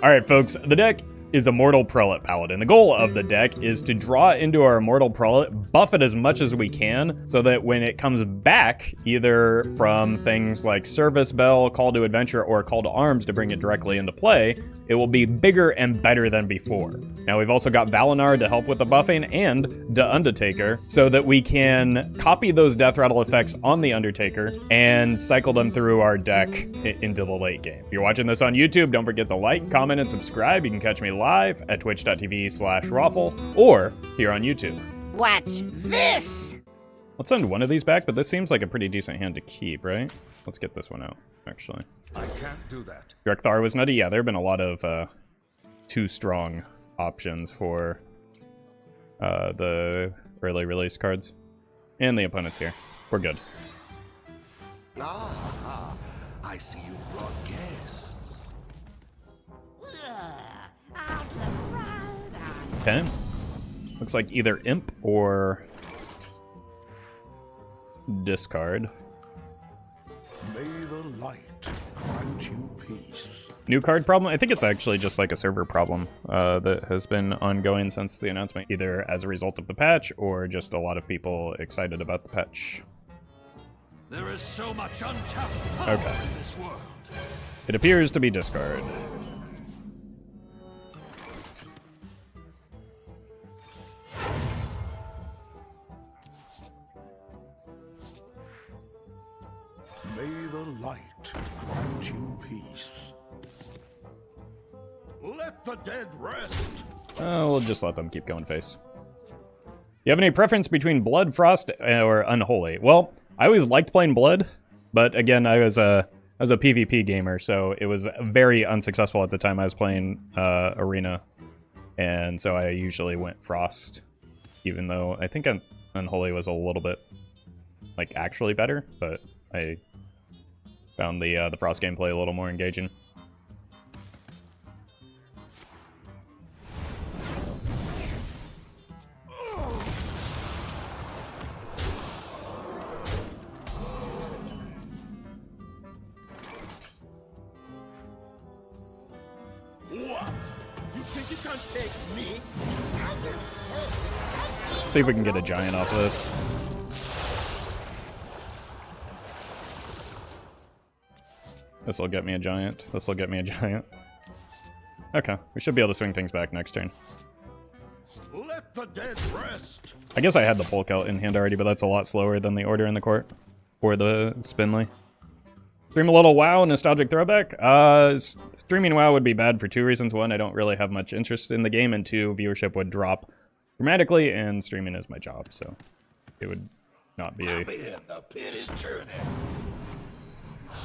Alright folks, the deck is Immortal Prelate Paladin. The goal of the deck is to draw into our Immortal Prelate, buff it as much as we can, so that when it comes back, either from things like Service Bell, Call to Adventure, or Call to Arms to bring it directly into play, it will be bigger and better than before. Now we've also got Valinar to help with the buffing, and the Undertaker, so that we can copy those Death Rattle effects on the Undertaker and cycle them through our deck into the late game. If you're watching this on YouTube, don't forget to like, comment, and subscribe. You can catch me live at twitch.tv/Roffle or here on YouTube. Watch this! Let's send one of these back, but this seems like a pretty decent hand to keep, right? Let's get this one out, actually. I can't do that. Renathal was nutty. Yeah, there have been a lot of too strong options for the early release cards. And the opponent's here. We're good. Ah, I see you've brought guests. Okay. Looks like either Imp or discard. May the light grant you peace. New card problem? I think it's actually just like a server problem that has been ongoing since the announcement, either as a result of the patch or just a lot of people excited about the patch. There is so much untapped power in this world. It appears to be discard. May the light grant you peace. Let the dead rest. We'll just let them keep going face. You have any preference between Blood, Frost, or Unholy? Well, I always liked playing Blood, but again, I was a PvP gamer, so it was very unsuccessful at the time I was playing Arena, and so I usually went Frost, even though I think Unholy was a little bit, like, actually better, but I found the Frost gameplay a little more engaging. See if we can get a giant off of this. This will get me a giant. This will get me a giant. Okay, we should be able to swing things back next turn. Let the dead rest. I guess I had the bulk out in hand already, but that's a lot slower than the Order in the Court or the Finley. Stream a little WoW nostalgic throwback. Streaming WoW would be bad for two reasons. One, I don't really have much interest in the game, and two, viewership would drop dramatically, and streaming is my job, so it would not be the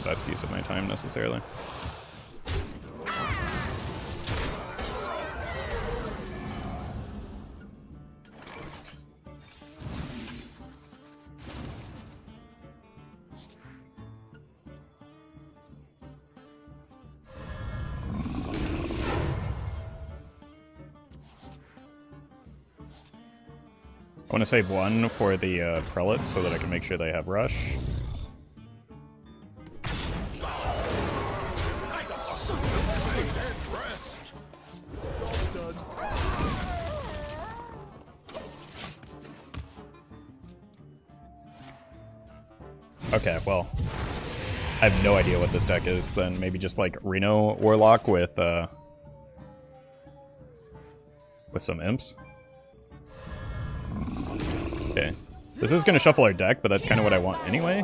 best use of my time necessarily. I want to save one for the prelates so that I can make sure they have rush. Okay, well, I have no idea what this deck is then. Maybe just like Reno Warlock with some imps. Okay. This is going to shuffle our deck, but that's kind of what I want anyway.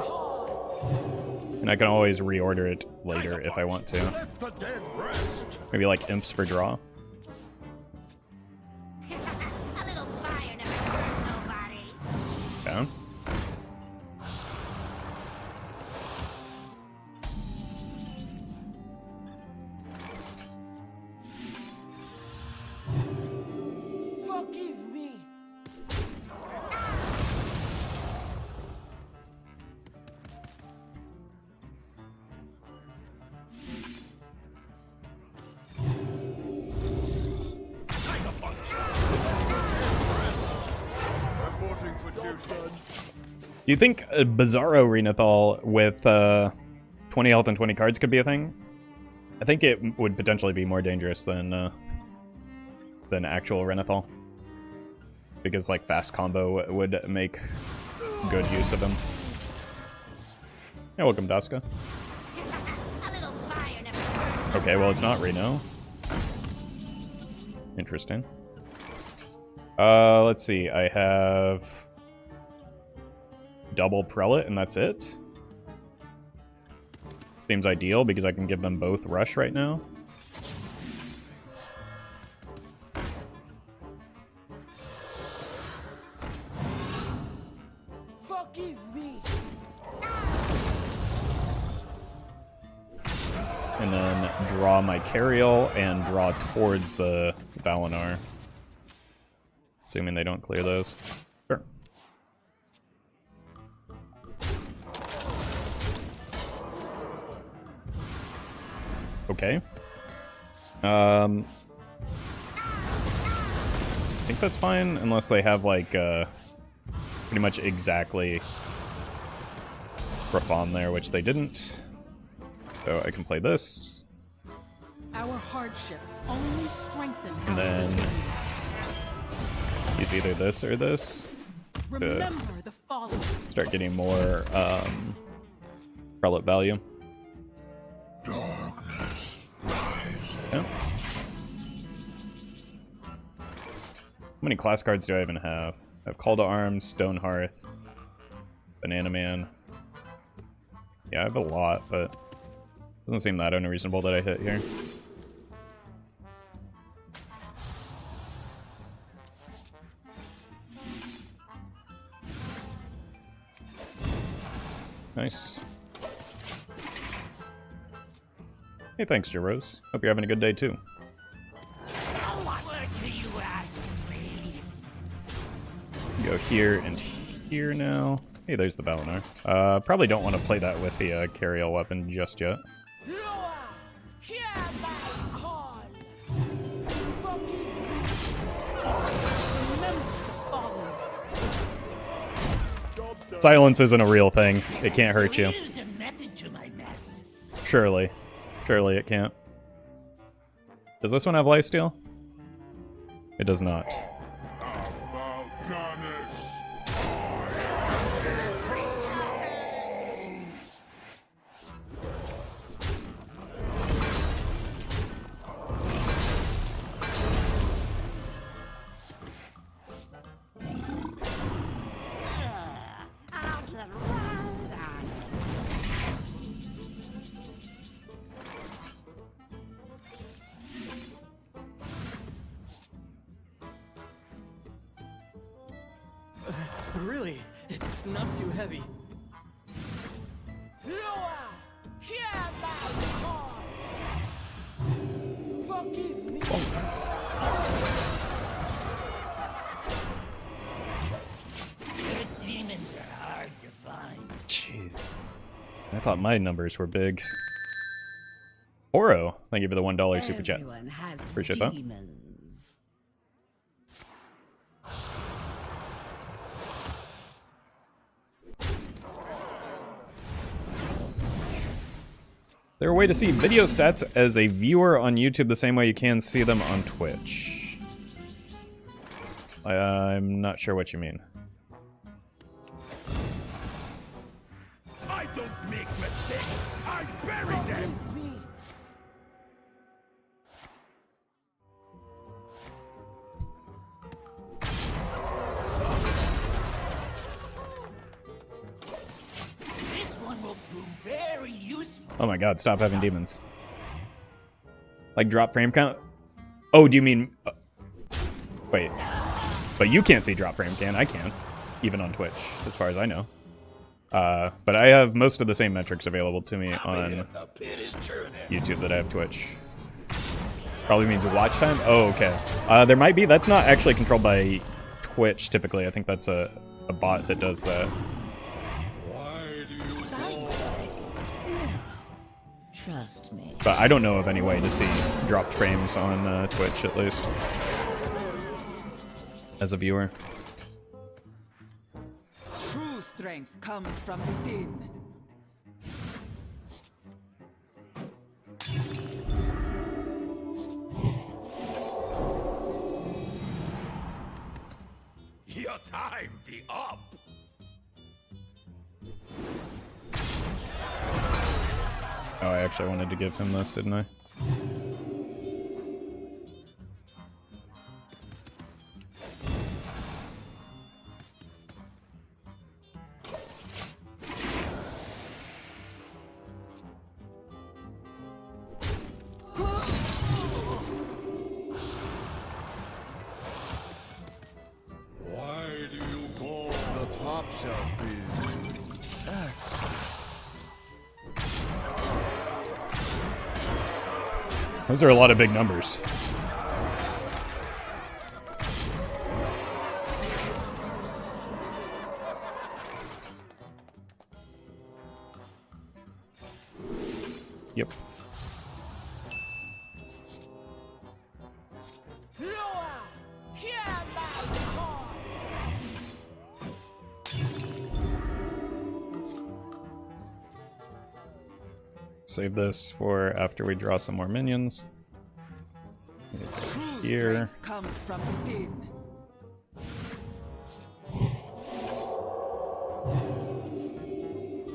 And I can always reorder it later if I want to. Maybe like imps for draw. Down. Do you think a Bizarro Renathal with 20 health and 20 cards could be a thing? I think it would potentially be more dangerous than actual Renathal. Because like fast combo would make good use of him. Yeah, welcome Daska. Okay, well it's not Reno. Interesting. Let's see. I have double Prelate and that's it. Seems ideal because I can give them both rush right now. Forgive me. And then draw my Cariel and draw towards the Valinor. Assuming they don't clear those. Sure. Okay. I think that's fine, unless they have like pretty much exactly Rathal there, which they didn't. So I can play this. Our hardships only strengthen And our then resilience. use either this or this. Remember the fallen. Start getting more Prelate value. Darkness rises. Yeah. How many class cards do I even have? I have Call to Arms, Stonehearth, Banana Man. Yeah, I have a lot, but doesn't seem that unreasonable that I hit here. Nice. Hey, thanks, Jerose. Hope you're having a good day, too. What do you ask me? Go here and here now. Hey, there's the Valinor. Probably don't want to play that with the Cariel weapon just yet. Loa, hear my call. Forgive me. Remember the fallen. Silence isn't a real thing. It can't hurt you. There is a method to my madness. Surely. Surely it can't. Does this one have lifesteal? It does not. I'll get right on it. Really? It's not too heavy. Loa, hear my call. Forgive me. Good demons are hard to find. Jeez. I thought my numbers were big. Oro, thank you for the $1 super chat. Everyone has Appreciate that. demons. Is there a way to see video stats as a viewer on YouTube the same way you can see them on Twitch? I'm not sure what you mean. I don't make mistakes. I bury them. This one will prove very useful. Oh my god, stop having demons. Like drop frame count? Oh, do you mean... wait. But you can't see drop frame can? I can. Even on Twitch, as far as I know. But I have most of the same metrics available to me on The pit is churning. YouTube that I have Twitch. Probably means watch time? Oh, okay. There might be. That's not actually controlled by Twitch, typically. I think that's a bot that does that. Why do you Side effects? No. Trust me. But I don't know of any way to see dropped frames on Twitch, at least. As a viewer. True strength comes from within. actually wanted to give him this, didn't I? Why do you call the top shelf is excellent? Those are a lot of big numbers. Yep. Save this for after we draw some more minions. Here. Strength comes from within.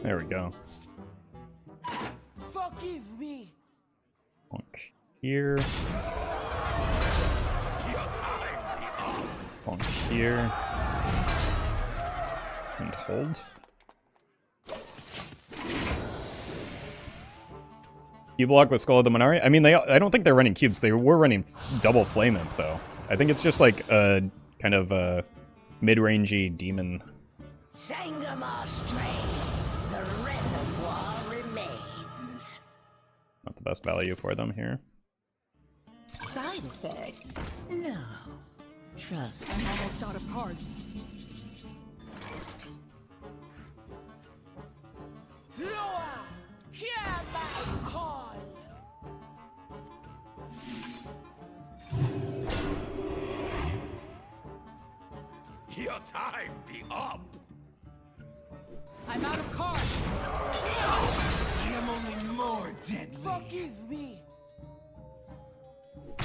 There we go. Forgive me. Bonk here. Bonk here. And hold. You block with Skull of the Minari? I mean, I don't think they're running cubes. They were running double Flame Imp, though. I think it's just like a kind of a mid-rangey demon. Sangomar strains, the reservoir remains. Not the best value for them here. Side effects? No. Trust I'm almost out of cards. Loa, hear my call. Your time be up. I'm out of cards. I am only more deadly. Forgive me. I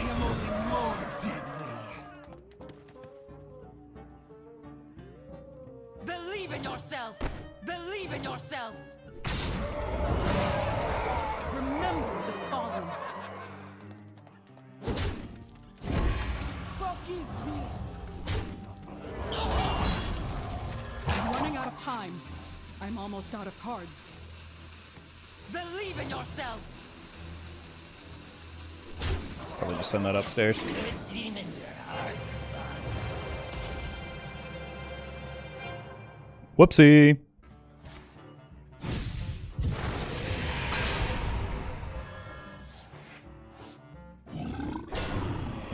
am only more deadly. Believe in yourself. Believe in yourself. Remember the fallen. Forgive me. I'm running out of time. I'm almost out of cards. Believe in yourself. Probably just send that upstairs. The demons are hard to find. Whoopsie!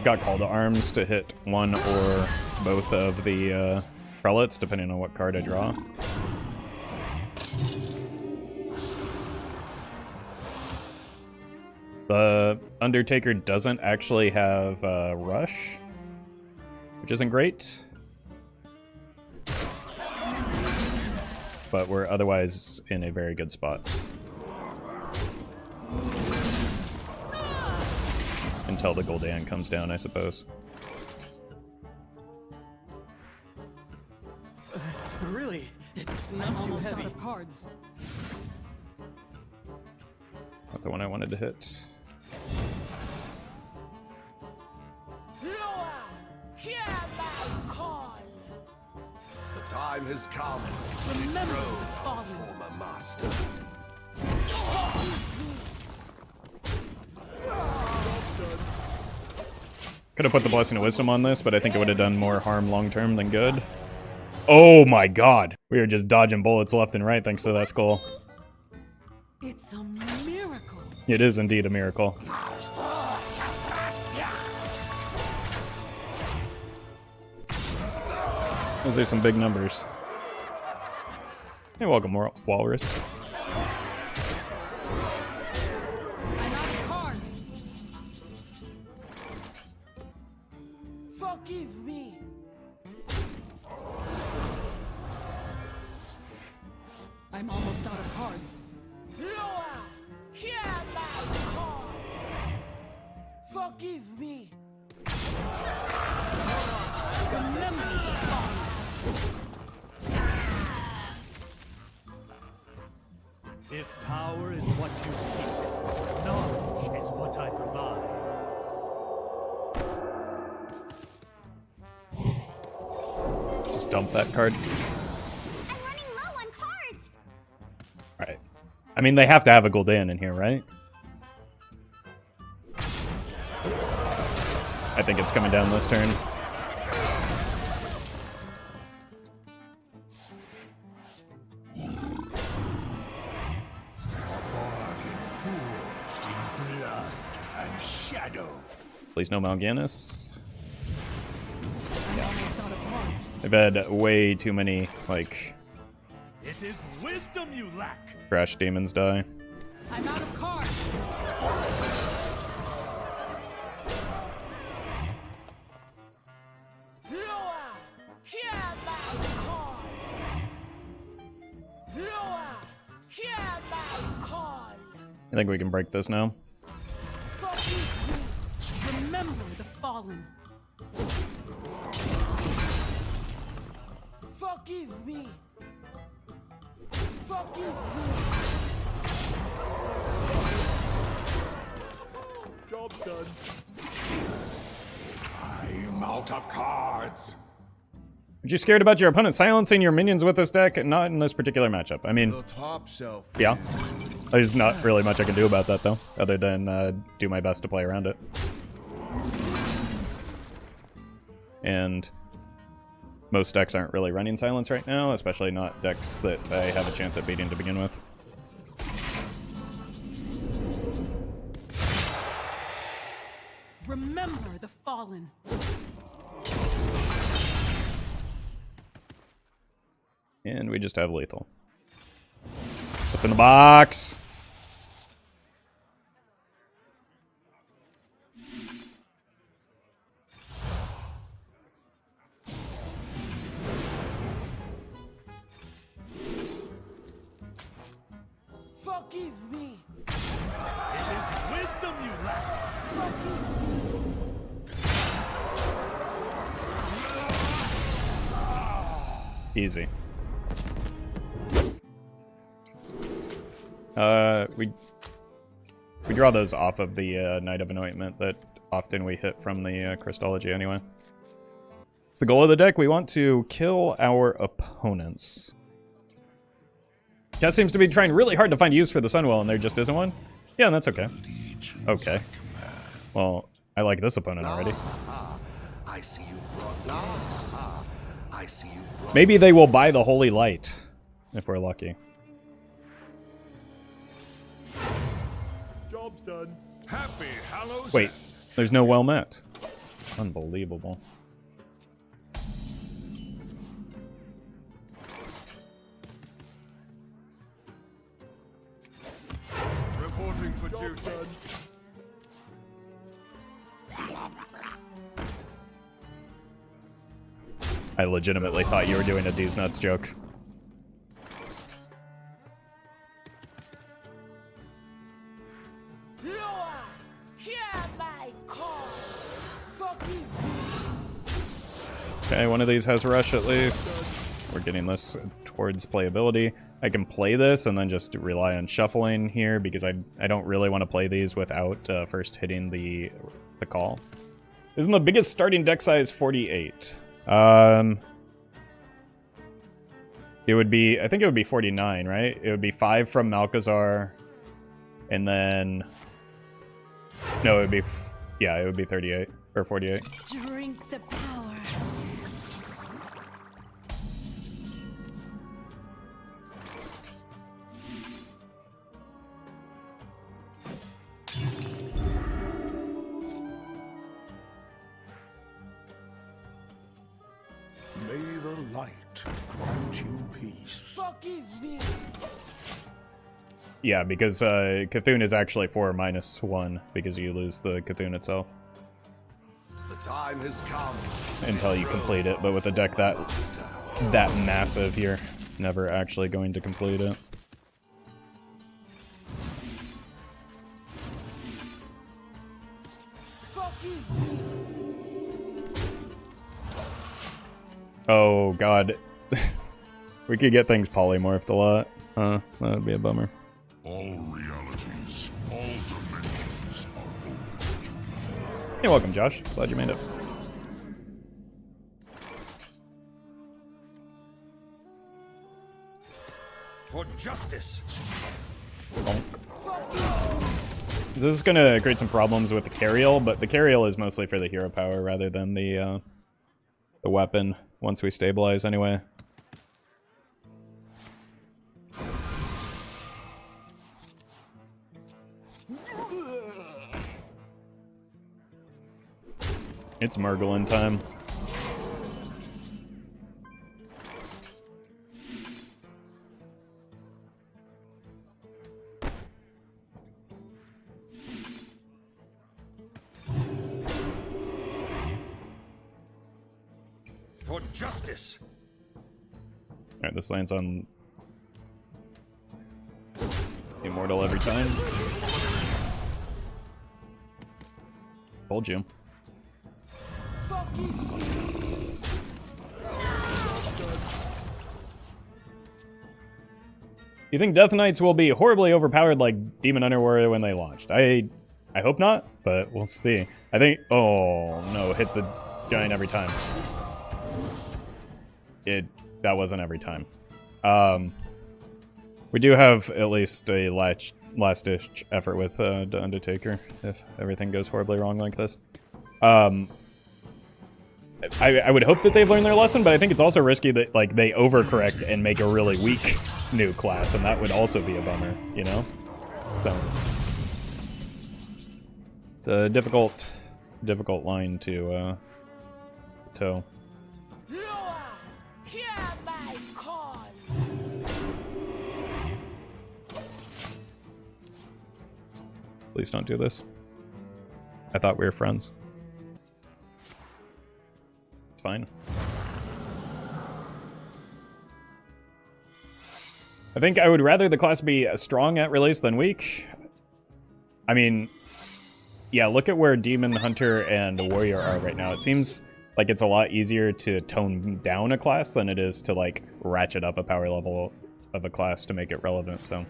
Got call to arms to hit one or both of the prelates, depending on what card I draw. The Undertaker doesn't actually have Rush, which isn't great. But we're otherwise in a very good spot. Until the Gul'dan comes down, I suppose. Really? It's not I'm too almost heavy. out of cards. Not the one I wanted to hit. Loa, hear my call. The time has come to Remember dethrone the our fallen. former master. Could have put the Blessing of Wisdom on this, but I think it would have done more harm long term than good. Oh my god! We are just dodging bullets left and right thanks to that skull. It's a miracle. It is indeed a miracle. Those are some big numbers. Hey, welcome, Walrus. I'm out of cards. Forgive me. I'm almost out of cards. Loa, hear my call. Forgive me. Remember the fallen. If is what I provide. Just dump that card. I'm running low on cards. Alright. I mean, they have to have a Gul'dan in here, right? I think it's coming down this turn. Please no Mal'Ganis. I'm almost out of cards. I've had way too many, like, It is wisdom you lack. trash demons die. I'm out of cards. I think we can break this now. Remember the fallen. Forgive me. Forgive me. Job's done. I'm out of cards. Aren't you scared about your opponent silencing your minions with this deck? Not in this particular matchup. I mean, The top shelf. yeah. There's not really much I can do about that, though, other than do my best to play around it. And most decks aren't really running silence right now, especially not decks that I have a chance at beating to begin with. Remember the fallen. And we just have lethal. What's in the box? Forgive me. It is wisdom you lack. Easy. We draw those off of the Knight of Anointment that often we hit from the Crystology anyway. It's the goal of the deck. We want to kill our opponents. Cat seems to be trying really hard to find use for the Sunwell, and there just isn't one. Yeah, that's okay. Okay. Well, I like this opponent already. I see you've brought. I see you've brought. Maybe they will buy the Holy Light, if we're lucky. Job's done. Happy Hallows. Wait, there's no well met. Unbelievable. Reporting for duty. I legitimately thought you were doing a D's Nuts joke. Okay, one of these has Rush at least. We're getting this towards playability. I can play this and then just rely on shuffling here because I don't really want to play these without first hitting the call. Isn't the biggest starting deck size 48? It would be, I think it would be 49, right? It would be 5 from Malkazar, and then, no, it would be, yeah, it would be 38, or 48. Drink the power. May the light grant you peace. Forgive me. Yeah, because Cthulhu is actually 4-1, because you lose the Cthulhu itself. The time has come. Until you complete it, but with a deck that massive, you're never actually going to complete it. Forgive me. Oh god. We could get things polymorphed a lot. That would be a bummer. All realities, all dimensions You're welcome, Josh. Glad you made it. For justice. Bonk. This is gonna create some problems with the carryall, but the carryall is mostly for the hero power rather than the weapon once we stabilize anyway. It's Murglin time. For justice. Alright, this lands on Immortal every time. Told you. You think Death Knights will be horribly overpowered like Demon Hunter were when they launched? I hope not, but we'll see. I think... Oh, no. Hit the giant every time. That wasn't every time. We do have at least a last-ditch effort with the Undertaker, if everything goes horribly wrong like this. I would hope that they've learned their lesson, but I think it's also risky that like they overcorrect and make a really weak new class, and that would also be a bummer, you know? So it's a difficult line to toe. Hear my call. Please don't do this. I thought we were friends. It's fine. I think I would rather the class be strong at release than weak. I mean, yeah, look at where Demon Hunter and Warrior are right now. It seems like it's a lot easier to tone down a class than it is to like ratchet up a power level of a class to make it relevant, so.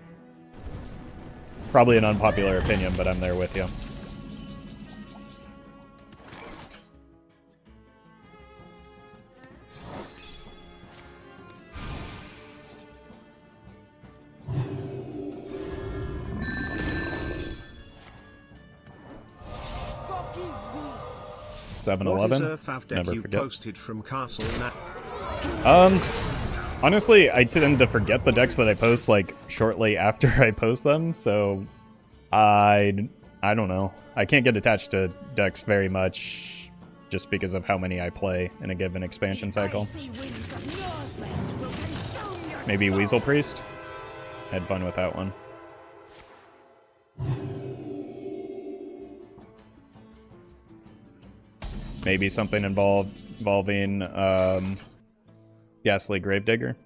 Probably an unpopular opinion, but I'm there with you. What 7-11. is a fav deck Never you forget. posted from Castle Nath? Honestly, I tend to forget the decks that I post like shortly after I post them, so I don't know. I can't get attached to decks very much just because of how many I play in a given expansion cycle. Maybe Weasel Priest? Had fun with that one. Maybe something involving Ghastly Gravedigger.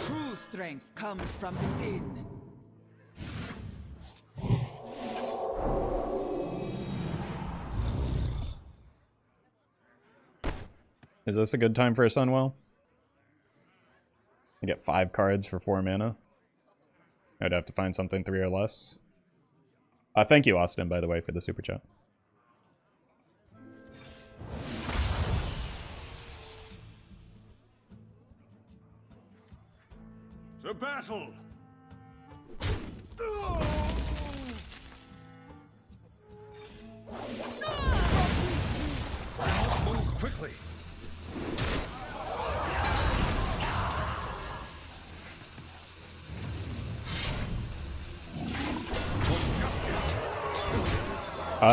True strength comes from within. Is this a good time for a Sunwell? I get 5 cards for 4 mana. I'd have to find something 3 or less. Thank you, Austin, by the way, for the super chat. To battle! Move quickly!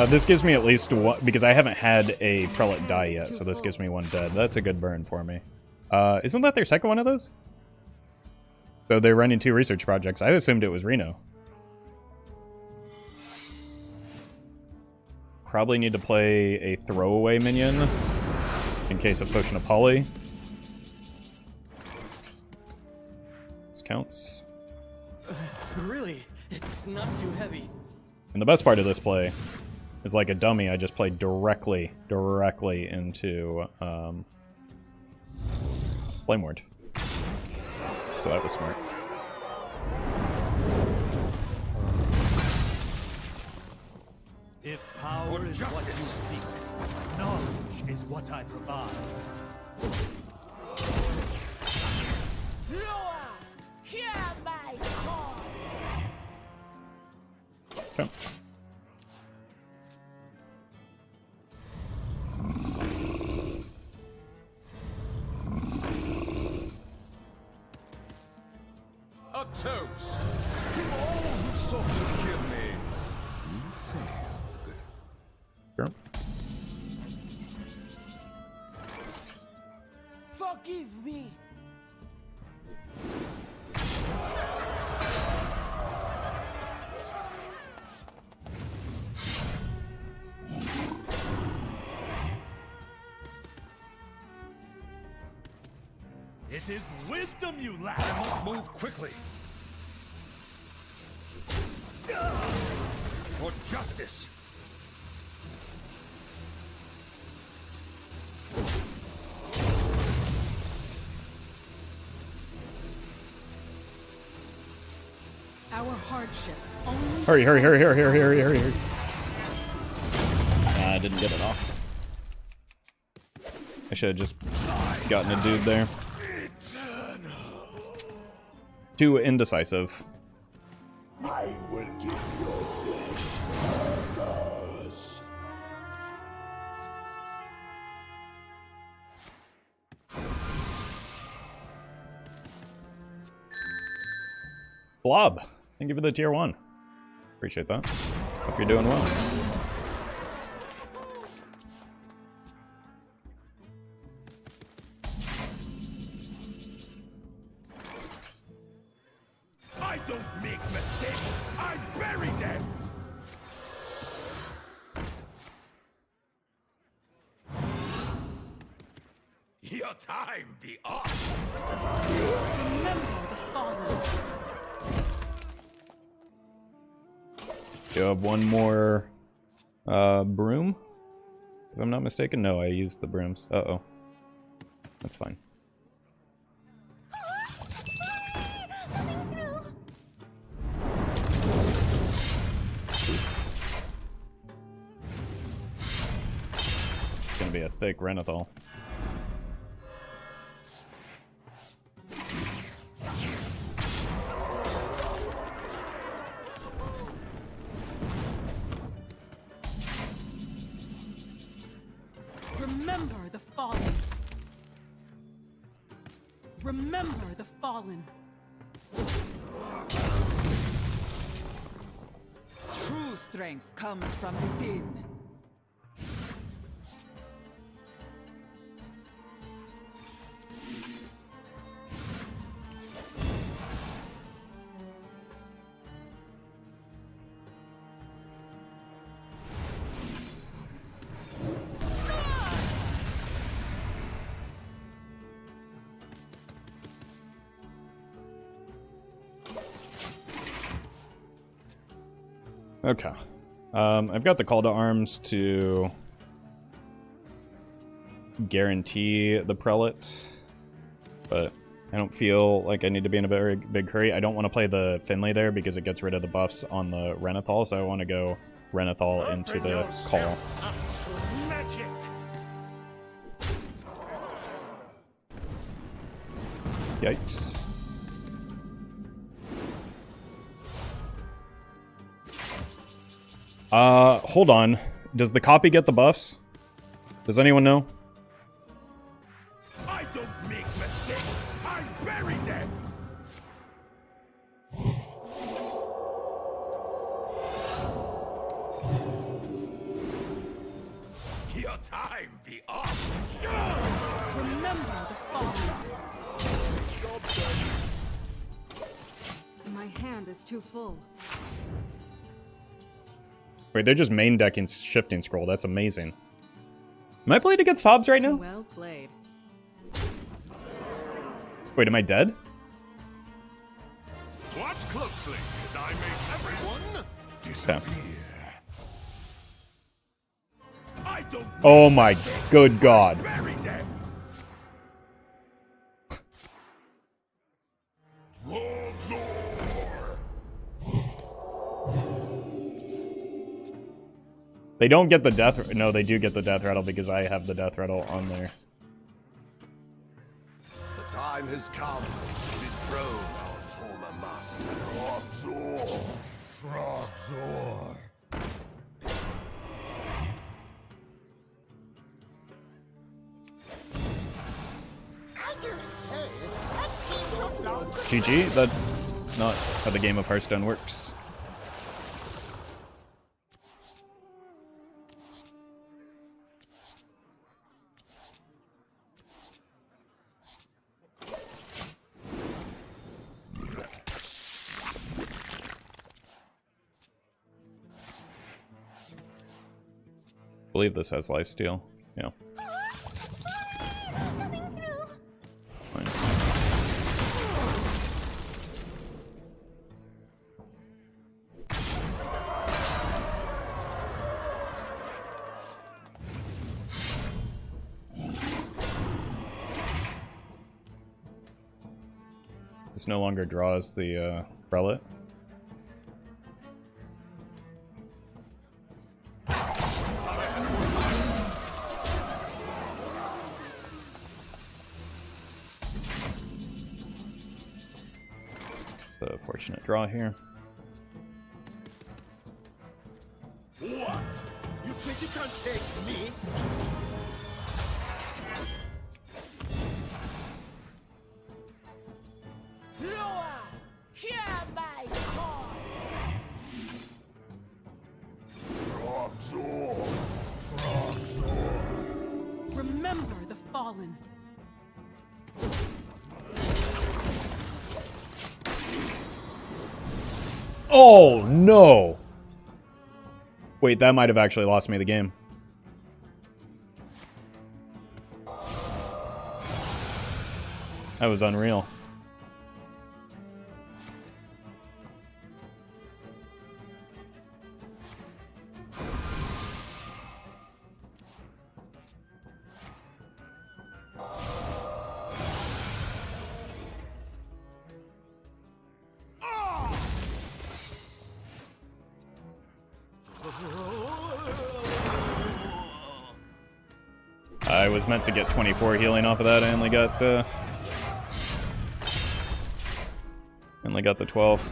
This gives me at least one, because I haven't had a Prelate die yet, so this gives me 1 dead. That's a good burn for me. Isn't that their second one of those? So they're running 2 research projects. I assumed it was Reno. Probably need to play a throwaway minion in case of Potion of Poly. This counts. Really? It's not too heavy. And the best part of this play is like a dummy, I just played directly into Flame Ward. So that was smart. If power is what you seek, knowledge is what I provide. Loa, hear my call. Okay. A toast to all who sought to kill me. You failed. Sure. Forgive me. It is wisdom you lack. I must move quickly. For justice. Our hardships only. Hurry, hurry, hurry, hurry, hurry, hurry, hurry, hurry. I didn't get it off. I should have just gotten a dude there. Too indecisive. I will give your flesh purpose. Blob, thank you for the tier 1. Appreciate that. Hope you're doing well. I don't make mistakes. I bury them. Your time be up. Remember the fallen. Do you have one more broom? If I'm not mistaken, no, I used the brooms. Uh-oh. That's fine. It's gonna be a thick Renathal. Remember the fallen. Remember the fallen. True strength comes from within. Okay. I've got the call to arms to guarantee the prelate, but I don't feel like I need to be in a very big hurry. I don't want to play the Finley there because it gets rid of the buffs on the Renathal, so I want to go Renathal into the call. Magic. Yikes. Hold on. Does the copy get the buffs? Does anyone know? I don't make mistakes. I bury them. Your time be up. Remember the fallen. My hand is too full. Wait, they're just main decking Shifting Scroll. That's amazing. Am I playing against Hobbs right now? Well played. Wait, am I dead? Watch closely as I make everyone disappear. I don't Oh my good god. bury them. They don't get the death... No, they do get the death rattle because I have the death rattle on there. The time has come to dethrone our former master. Frogzor! Frogzor! GG, that's not how the game of Hearthstone works. I believe this has lifesteal. Yeah. Fine. This no longer draws the Prelate. The fortunate draw here. What? You think you can take me? Loa, hear my call. Frogzor! Frogzor! Remember the fallen. Oh, no! Wait, that might have actually lost me the game. That was unreal. I was meant to get 24 healing off of that. I only got the 12.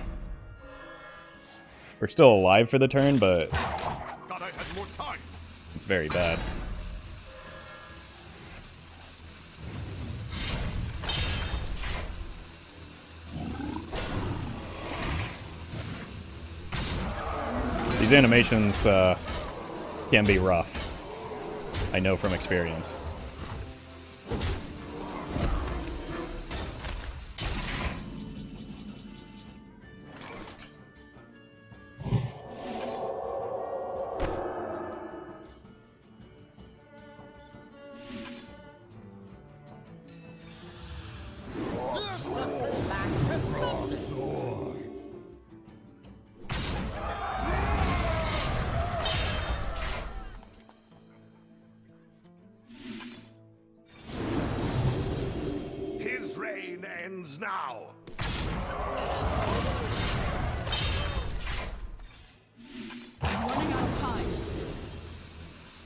We're still alive for the turn, but Thought I had more time. it's very bad. These animations can be rough. I know from experience. His reign ends now. I'm running out of time.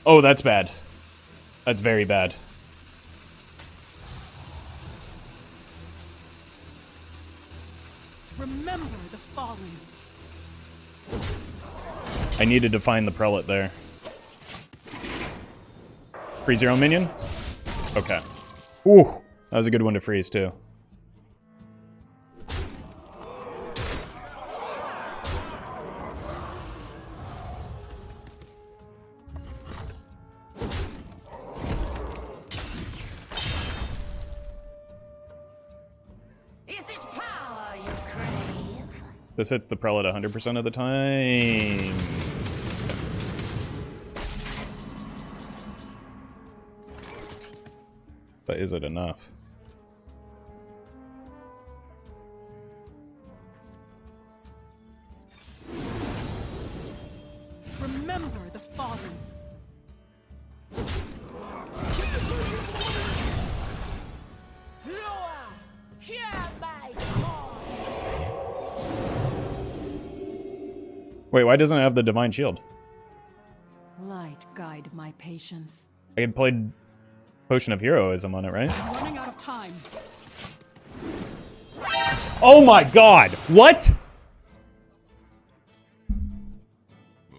Oh, that's bad. That's very bad. Remember the fallen. I needed to find the Prelate there. Freeze your own minion? Okay. Ooh, that was a good one to freeze too. Is it power you crave? This hits the Prelate 100% of the time. But is it enough? Remember the fallen. Loa, hear my call. Wait, why doesn't it have the Divine Shield? Light guide my patience. I can play Potion of Heroism on it, right? I'm running out of time. Oh my god! What?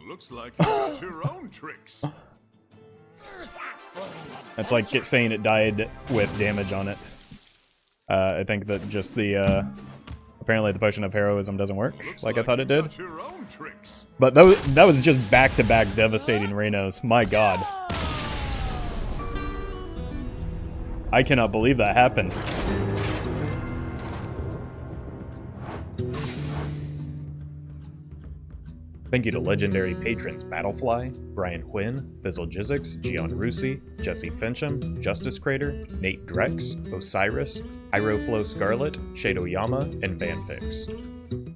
Looks like you got your own tricks. That's like saying it died with damage on it. I think that just the, apparently the Potion of Heroism doesn't work like I thought it did. Got your own tricks. But that was just back-to-back devastating Renos. My god. I cannot believe that happened. Thank you to legendary patrons Battlefly, Brian Quinn, Fizzle Jizzix, Gian Rusi, Jesse Fincham, Justice Crater, Nate Drex, Osiris, Hyroflow Scarlet, Shadow Yama, and Vanfix.